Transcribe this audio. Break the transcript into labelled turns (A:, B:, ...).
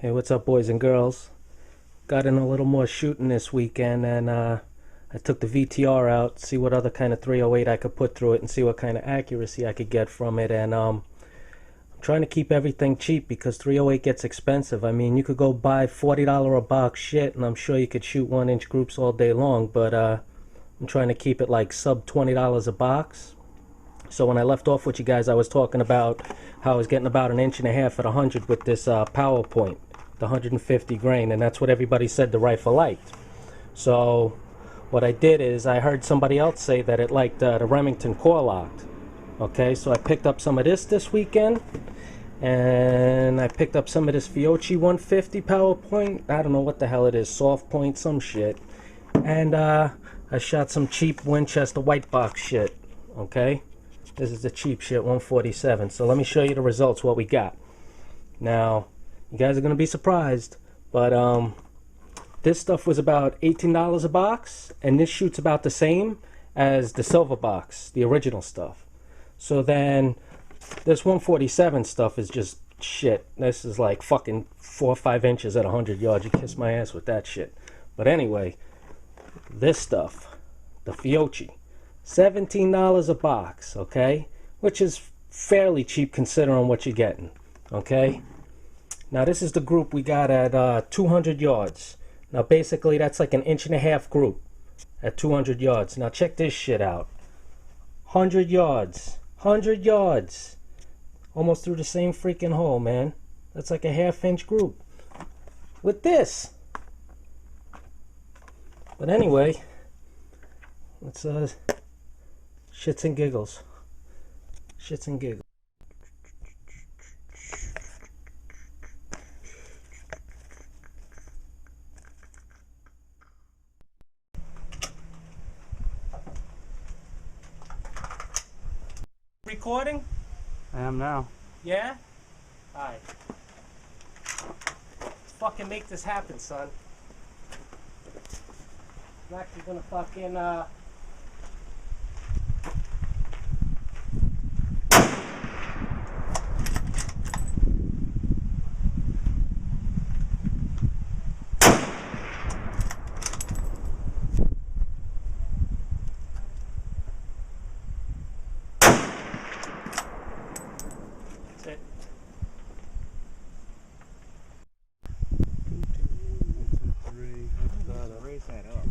A: Hey, what's up, boys and girls? Got in a little more shooting this weekend, and I took the VTR out, see what other kind of 308 I could put through it, and see what kind of accuracy I could get from it. And I'm trying to keep everything cheap because 308 gets expensive. I mean, you could go buy $40 a box shit, and I'm sure you could shoot 1-inch groups all day long. But I'm trying to keep it like sub $20 a box. So when I left off with you guys, I was talking about how I was getting about 1.5 inches at 100 with this PowerPoint, the 150 grain, and that's what everybody said the rifle liked. So what I did is I heard somebody else say that it liked the Remington core locked. Okay, so I picked up some of this weekend, and I picked up some of this Fiocchi 150 PowerPoint. I don't know what the hell it is, soft point, some shit. And I shot some cheap Winchester white box shit. Okay. This is the cheap shit, 147. So let me show you the results, what we got. Now, you guys are going to be surprised, but this stuff was about $18 a box, and this shoots about the same as the silver box, the original stuff. So then, this 147 stuff is just shit. This is like fucking 4 or 5 inches at 100 yards. You kiss my ass with that shit. But anyway, this stuff, the Fiocchi, $17 a box, okay? Which is fairly cheap considering what you're getting, okay? Now this is the group we got at 200 yards. Now basically that's like 1.5 inch group at 200 yards. Now check this shit out. 100 yards. 100 yards. Almost through the same freaking hole, man. That's like a 1/2 inch group. With this. But anyway, let's shits and giggles. Shits and giggles. Recording?
B: I am now.
A: Yeah? Alright. Let's fucking make this happen, son. I'm actually gonna fucking that's it.
B: Raise that up.